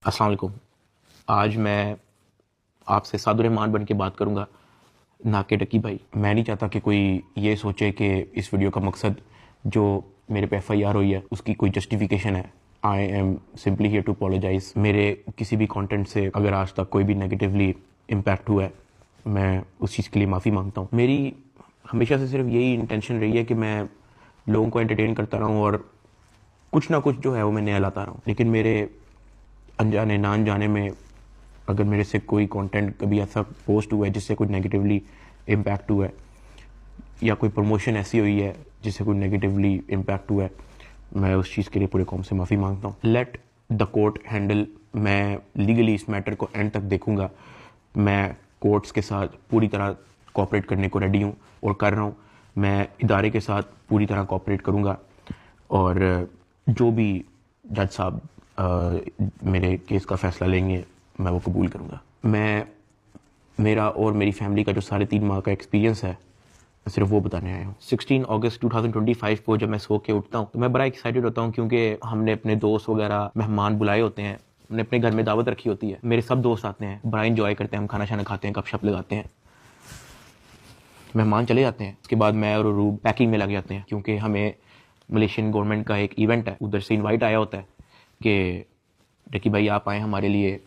अस्सलाम वालेकुम। आज मैं आपसे सादुर्रहमान बन के बात करूँगा, ना कि डकी भाई। मैं नहीं चाहता कि कोई ये सोचे कि इस वीडियो का मकसद जो मेरे पे FIR हुई है उसकी कोई जस्टिफिकेशन है। I am simply here to apologise. मेरे किसी भी कंटेंट से अगर आज तक कोई भी नेगेटिवली इम्पैक्ट हुआ है, मैं उस चीज़ के लिए माफ़ी मांगता हूँ। मेरी हमेशा से सिर्फ यही इंटेंशन रही है कि मैं लोगों को एंटरटेन करता रहूँ और कुछ ना कुछ जो है वो मैं नया लाता रहूँ। लेकिन मेरे अनजाने ना अनजाने में अगर मेरे से कोई कंटेंट कभी ऐसा पोस्ट हुआ है जिससे कोई नेगेटिवली इम्पैक्ट हुआ है, या कोई प्रमोशन ऐसी हुई है जिससे कोई नेगेटिवली इम्पैक्ट हुआ है, मैं उस चीज़ के लिए पूरे कौम से माफ़ी मांगता हूँ। Let the court handle. मैं लीगली इस मैटर को एंड तक देखूँगा। मैं कोर्ट्स के साथ पूरी तरह कोऑपरेट करने को रेडी हूँ और कर रहा हूँ। मैं इदारे के साथ पूरी तरह कोऑपरेट करूँगा और जो भी जज साहब मेरे केस का फ़ैसला लेंगे मैं वो कबूल करूँगा। मेरा और मेरी फैमिली का जो 3.5 माह का एक्सपीरियंस है, मैं सिर्फ वो बताने आया हूँ। 16 अगस्त 2025 को जब मैं सो के उठता हूँ तो मैं बड़ा एक्साइटेड होता हूँ, क्योंकि हमने अपने दोस्त वगैरह मेहमान बुलाए होते हैं, हमने अपने घर में दावत रखी होती है। मेरे सब दोस्त आते हैं, बड़ा इंजॉय करते हैं, हम खाना शाना खाते हैं, गपशप लगाते हैं, मेहमान चले जाते हैं। उसके बाद मैं और रूब पैकिंग में लग जाते हैं, क्योंकि हमें मलेशियन गवर्नमेंट का एक इवेंट है, उधर से इनवाइट आया होता है कि डकी भाई आप आए, हमारे लिए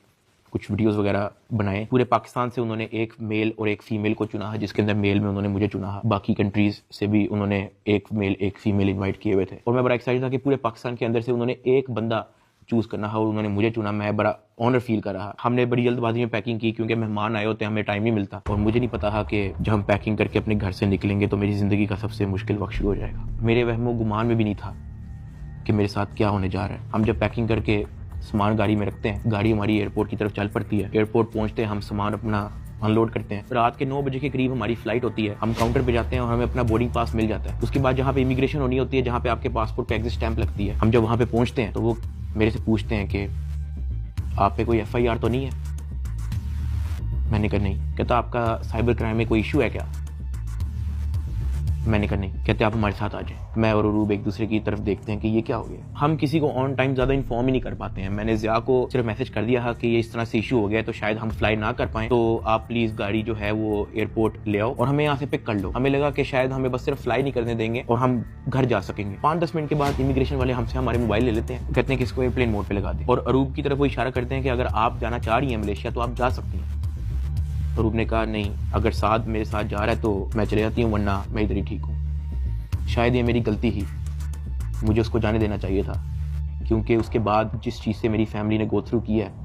कुछ वीडियोस वगैरह बनाएं। पूरे पाकिस्तान से उन्होंने एक मेल और एक फीमेल को चुना है, जिसके अंदर मेल में उन्होंने मुझे चुना है। बाकी कंट्रीज से भी उन्होंने एक मेल एक फीमेल इनवाइट किए हुए थे और मैं बड़ा एक्साइटेड था कि पूरे पाकिस्तान के अंदर से उन्होंने एक बंदा चूज करना है और उन्होंने मुझे चुना। मैं बड़ा ऑनर फील कर रहा। हमने बड़ी जल्दबाजी में पैकिंग की, क्योंकि मेहमान आए होते हैं, हमें टाइम नहीं मिलता और मुझे नहीं पता था कि जब हम पैकिंग करके अपने घर से निकलेंगे तो मेरी ज़िंदगी का सबसे मुश्किल वक्त शुरू हो जाएगा। मेरे वहमो गुमान में भी नहीं था कि मेरे साथ क्या होने जा रहा है। हम जब पैकिंग करके सामान गाड़ी में रखते हैं, गाड़ी हमारी एयरपोर्ट की तरफ चल पड़ती है। एयरपोर्ट पहुंचते हैं, हम सामान अपना अनलोड करते हैं। रात के 9 बजे के करीब हमारी फ्लाइट होती है। हम काउंटर पे जाते हैं और हमें अपना बोर्डिंग पास मिल जाता है। उसके बाद जहाँ पे इमिग्रेशन होनी होती है, जहाँ पे आपके पासपोर्ट पे एग्जिट स्टैंप लगती है, हम जब वहाँ पे पहुँचते हैं तो वो मेरे से पूछते हैं कि आप पे कोई FIR तो नहीं है। मैंने कहा नहीं। कहता आपका साइबर क्राइम में कोई इशू है क्या? मैंने कहा नहीं। कहते आप हमारे साथ आ जाएं। मैं और अरूब एक दूसरे की तरफ देखते हैं कि ये क्या हो गया। हम किसी को ऑन टाइम ज़्यादा इन्फॉर्म ही नहीं कर पाते हैं। मैंने ज़िया को सिर्फ मैसेज कर दिया है कि ये इस तरह से इशू हो गया है, तो शायद हम फ्लाई ना कर पाएं, तो आप प्लीज़ गाड़ी जो है वो एयरपोर्ट ले आओ और हमें यहाँ से पिक कर लो। हमें लगा कि शायद हमें बस सिर्फ फ्लाई नहीं करने देंगे और हम घर जा सकेंगे। 5-10 मिनट के बाद इमिग्रेशन वाले हमसे हमारे मोबाइल ले लेते हैं, कहते हैं कि इसको एयरप्लेन मोड पर लगा दें और अरूब की तरफ वो इशारा करते हैं कि अगर आप जाना चाह रही हैं मलेशिया तो आप जा सकती हैं। अरूब ने कहा नहीं, अगर साथ मेरे साथ जा रहा है तो मैं चले जाती हूँ, वरना मैं इधर ही ठीक हूँ। शायद ये मेरी गलती ही, मुझे उसको जाने देना चाहिए था, क्योंकि उसके बाद जिस चीज़ से मेरी फैमिली ने गो थ्रू किया है